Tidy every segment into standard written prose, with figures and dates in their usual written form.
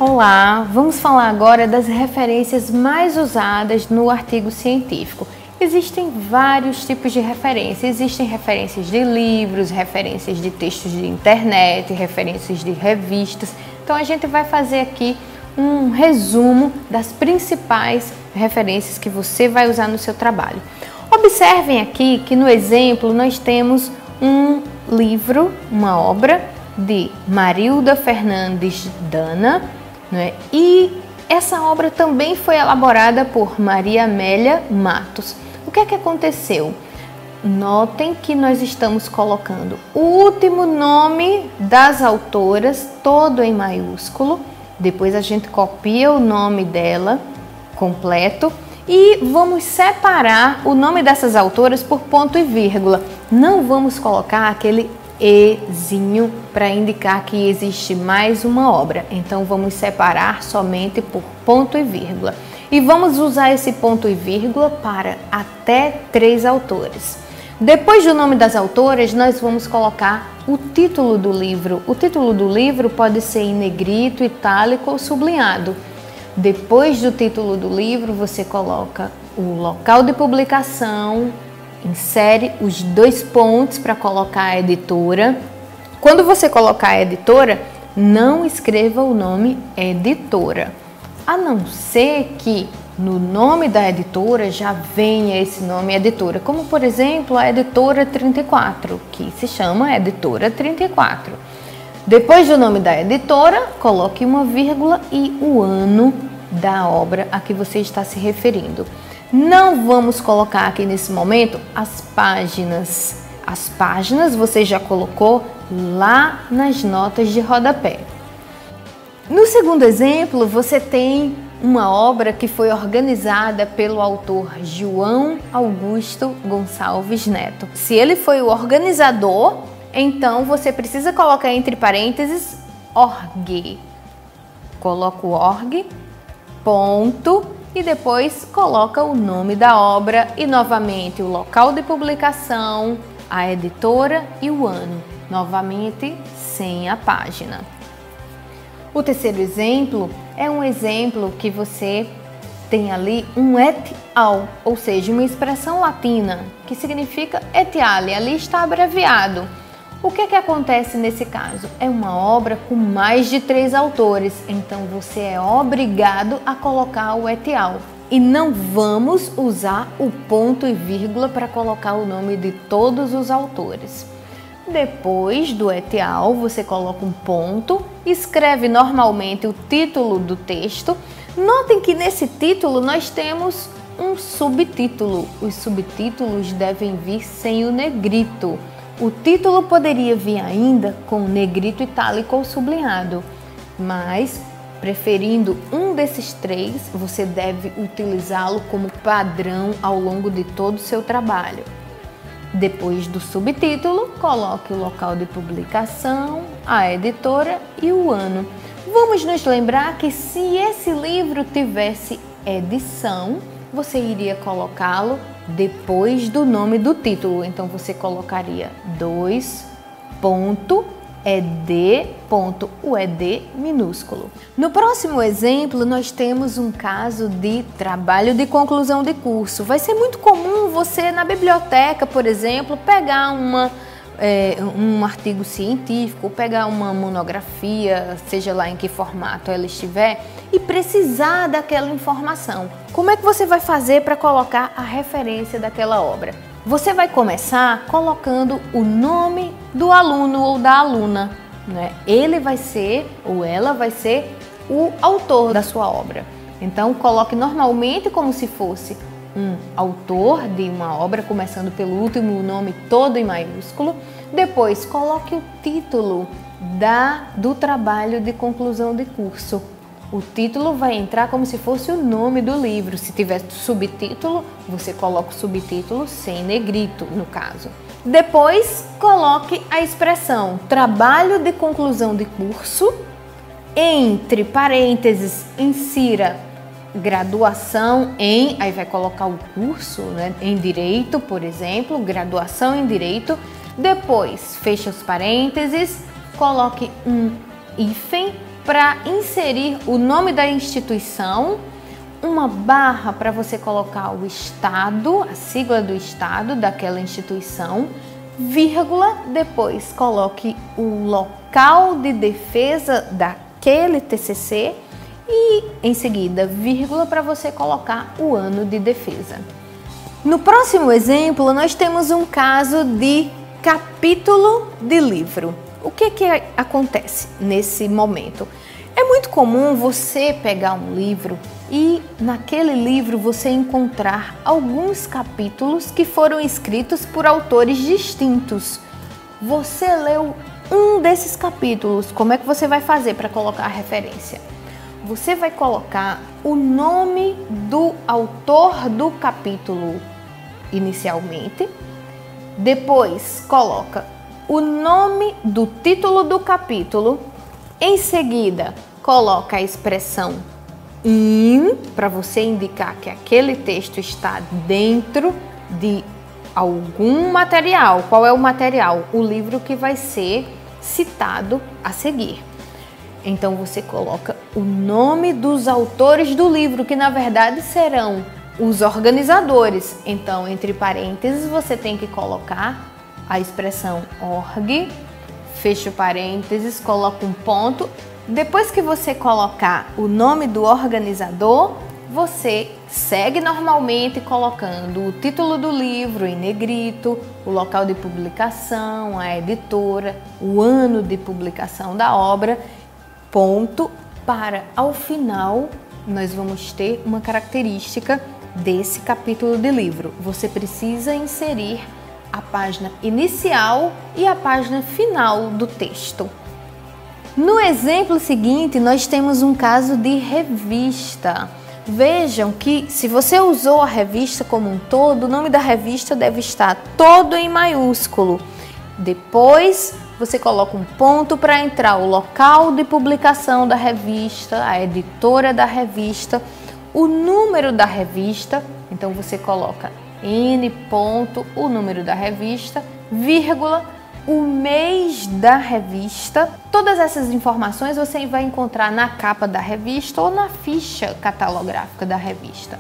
Olá, vamos falar agora das referências mais usadas no artigo científico. Existem vários tipos de referência. Existem referências de livros, referências de textos de internet, referências de revistas. Então a gente vai fazer aqui um resumo das principais referências que você vai usar no seu trabalho. Observem aqui que no exemplo nós temos um livro, uma obra de Marilda Fernandes Dana, né? E essa obra também foi elaborada por Maria Amélia Matos. O que é que aconteceu? Notem que nós estamos colocando o último nome das autoras, todo em maiúsculo. Depois a gente copia o nome dela completo e vamos separar o nome dessas autoras por ponto e vírgula. Não vamos colocar aquele ezinho para indicar que existe mais uma obra. Então vamos separar somente por ponto e vírgula. E vamos usar esse ponto e vírgula para até 3 autores. Depois do nome das autoras, nós vamos colocar o título do livro. O título do livro pode ser em negrito, itálico ou sublinhado. Depois do título do livro, você coloca o local de publicação, insere os 2 pontos para colocar a editora. Quando você colocar a editora, não escreva o nome editora, a não ser que no nome da editora já venha esse nome editora, como por exemplo a editora 34, que se chama editora 34. Depois do nome da editora, coloque uma vírgula e o ano da obra a que você está se referindo. Não vamos colocar aqui nesse momento as páginas. As páginas você já colocou lá nas notas de rodapé. No segundo exemplo, você tem uma obra que foi organizada pelo autor João Augusto Gonçalves Neto. Se ele foi o organizador, então você precisa colocar entre parênteses org. Coloca o org, ponto, e depois coloca o nome da obra e novamente o local de publicação, a editora e o ano, novamente sem a página. O terceiro exemplo é um exemplo que você tem ali um et al, ou seja, uma expressão latina que significa et ali, ali está abreviado. O que que acontece nesse caso? É uma obra com mais de 3 autores, então você é obrigado a colocar o et al. E não vamos usar o ponto e vírgula para colocar o nome de todos os autores. Depois do et al, você coloca um ponto, escreve normalmente o título do texto. Notem que nesse título nós temos um subtítulo. Os subtítulos devem vir sem o negrito. O título poderia vir ainda com negrito itálico ou sublinhado, mas preferindo um desses 3, você deve utilizá-lo como padrão ao longo de todo o seu trabalho. Depois do subtítulo, coloque o local de publicação, a editora e o ano. Vamos nos lembrar que se esse livro tivesse edição, você iria colocá-lo depois do nome do título. Então você colocaria 2 ponto ed ponto, o ed minúsculo. No próximo exemplo, nós temos um caso de trabalho de conclusão de curso. Vai ser muito comum você na biblioteca, por exemplo, pegar um artigo científico, pegar uma monografia, seja lá em que formato ela estiver, e precisar daquela informação. Como é que você vai fazer para colocar a referência daquela obra? Você vai começar colocando o nome do aluno ou da aluna, né? Ele vai ser ou ela vai ser o autor da sua obra. Então coloque normalmente como se fosse um autor de uma obra, começando pelo último nome todo em maiúsculo. Depois coloque o título do trabalho de conclusão de curso. O título vai entrar como se fosse o nome do livro. Se tiver subtítulo, você coloca o subtítulo sem negrito, no caso. Depois, coloque a expressão trabalho de conclusão de curso. Entre parênteses, insira graduação em, aí vai colocar o curso, né, em Direito, por exemplo, graduação em Direito. Depois, fecha os parênteses, coloque um hífen para inserir o nome da instituição, uma barra para você colocar o estado, a sigla do estado daquela instituição, vírgula, depois coloque o local de defesa daquele TCC e em seguida vírgula para você colocar o ano de defesa. No próximo exemplo, nós temos um caso de capítulo de livro. O que acontece nesse momento? É muito comum você pegar um livro e naquele livro você encontrar alguns capítulos que foram escritos por autores distintos. Você leu um desses capítulos, como é que você vai fazer para colocar a referência? Você vai colocar o nome do autor do capítulo inicialmente, depois coloca o nome do título do capítulo, em seguida coloca a expressão in para você indicar que aquele texto está dentro de algum material. Qual é o material? O livro que vai ser citado a seguir. Então você coloca o nome dos autores do livro, que na verdade serão os organizadores. Então, entre parênteses, você tem que colocar a expressão org, fecha parênteses, coloca um ponto. Depois que você colocar o nome do organizador, você segue normalmente colocando o título do livro em negrito, o local de publicação, a editora, o ano de publicação da obra, ponto, para ao final nós vamos ter uma característica desse capítulo de livro. Você precisa inserir a página inicial e a página final do texto. No exemplo seguinte, nós temos um caso de revista. Vejam que se você usou a revista como um todo, o nome da revista deve estar todo em maiúsculo. Depois você coloca um ponto para entrar o local de publicação da revista, a editora da revista, o número da revista, então você coloca N ponto, o número da revista, vírgula, o mês da revista. Todas essas informações você vai encontrar na capa da revista ou na ficha catalográfica da revista.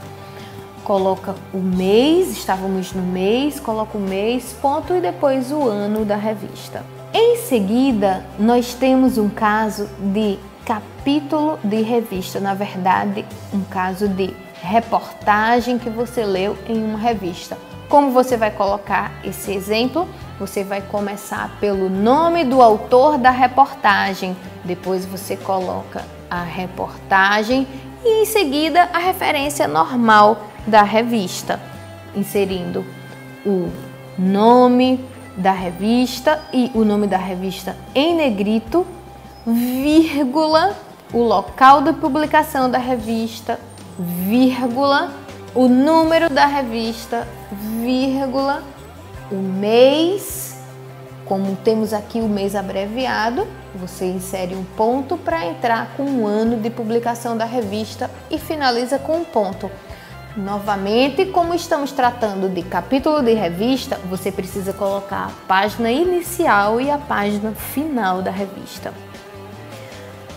Coloca o mês, estávamos no mês, coloca o mês, ponto, e depois o ano da revista. Em seguida, nós temos um caso de capítulo de revista, na verdade, um caso de reportagem que você leu em uma revista. Como você vai colocar esse exemplo? Você vai começar pelo nome do autor da reportagem, depois você coloca a reportagem e em seguida a referência normal da revista, inserindo o nome da revista e o nome da revista em negrito, vírgula, o local de publicação da revista, vírgula, o número da revista, vírgula, o mês, como temos aqui o mês abreviado, você insere um ponto para entrar com o ano de publicação da revista e finaliza com um ponto. Novamente, como estamos tratando de capítulo de revista, você precisa colocar a página inicial e a página final da revista.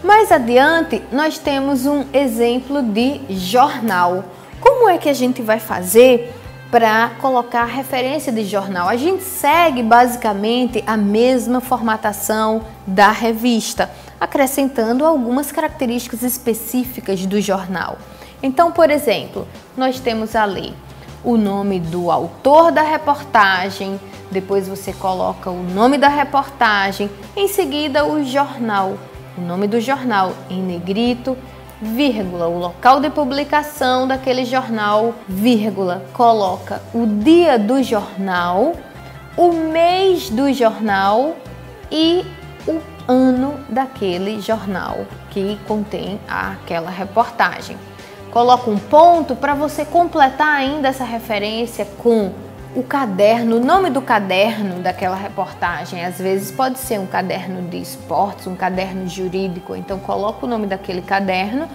Mais adiante, nós temos um exemplo de jornal. Como é que a gente vai fazer para colocar a referência de jornal? A gente segue basicamente a mesma formatação da revista, acrescentando algumas características específicas do jornal. Então, por exemplo, nós temos ali o nome do autor da reportagem, depois você coloca o nome da reportagem, em seguida o jornal, o nome do jornal em negrito, vírgula, o local de publicação daquele jornal, vírgula, coloca o dia do jornal, o mês do jornal e o ano daquele jornal que contém aquela reportagem. Coloca um ponto para você completar ainda essa referência com o caderno, o nome do caderno daquela reportagem. Às vezes pode ser um caderno de esportes, um caderno jurídico, então coloca o nome daquele caderno,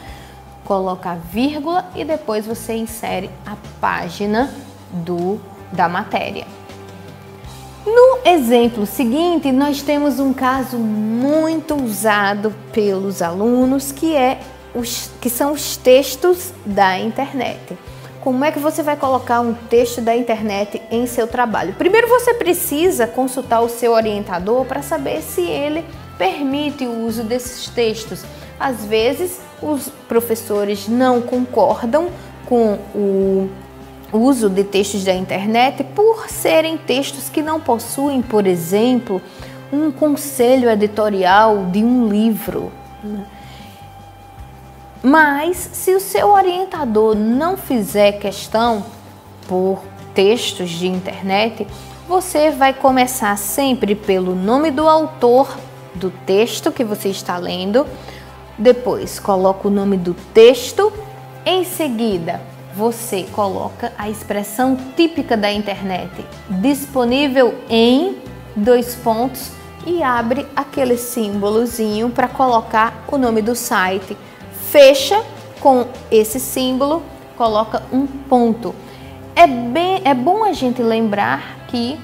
coloca a vírgula e depois você insere a página da matéria. No exemplo seguinte, nós temos um caso muito usado pelos alunos, que são os textos da internet. Como é que você vai colocar um texto da internet em seu trabalho? Primeiro você precisa consultar o seu orientador para saber se ele permite o uso desses textos. Às vezes os professores não concordam com o uso de textos da internet por serem textos que não possuem, por exemplo, um conselho editorial de um livro. Mas se o seu orientador não fizer questão por textos de internet, você vai começar sempre pelo nome do autor do texto que você está lendo, depois coloca o nome do texto, em seguida você coloca a expressão típica da internet, disponível em ... e abre aquele símbolozinho para colocar o nome do site. Fecha com esse símbolo, coloca um ponto. É bom a gente lembrar que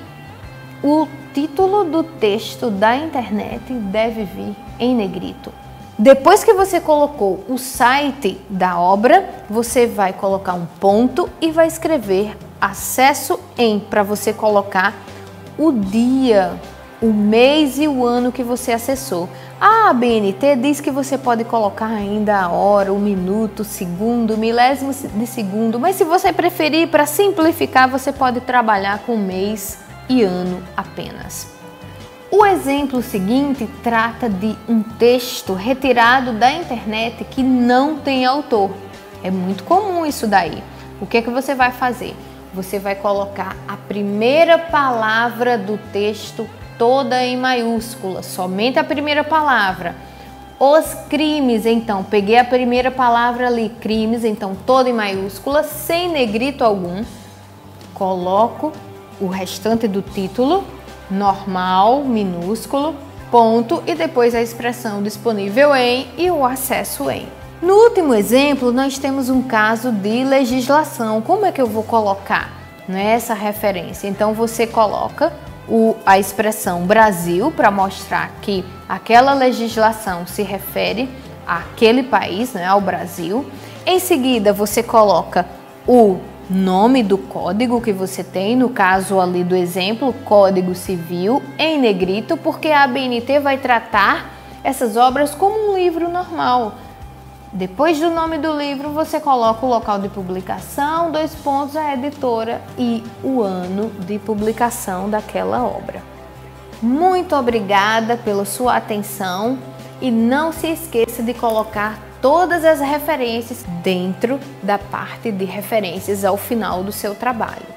o título do texto da internet deve vir em negrito. Depois que você colocou o site da obra, você vai colocar um ponto e vai escrever acesso em, para você colocar o dia, o mês e o ano que você acessou. A ABNT diz que você pode colocar ainda a hora, o minuto, o segundo, milésimo de segundo, mas se você preferir, para simplificar, você pode trabalhar com mês e ano apenas. O exemplo seguinte trata de um texto retirado da internet que não tem autor. É muito comum isso daí. O que é que você vai fazer? Você vai colocar a primeira palavra do texto toda em maiúscula, somente a primeira palavra. Os crimes, então, peguei a primeira palavra ali, crimes, então toda em maiúscula, sem negrito algum. Coloco o restante do título, normal, minúsculo, ponto e depois a expressão disponível em e o acesso em. No último exemplo, nós temos um caso de legislação. Como é que eu vou colocar essa referência? Então você coloca a expressão Brasil para mostrar que aquela legislação se refere àquele país, ao Brasil. Em seguida, você coloca o nome do código que você tem, no caso ali do exemplo, Código Civil, em negrito, porque a ABNT vai tratar essas obras como um livro normal. Depois do nome do livro, você coloca o local de publicação, a editora e o ano de publicação daquela obra. Muito obrigada pela sua atenção e não se esqueça de colocar todas as referências dentro da parte de referências ao final do seu trabalho.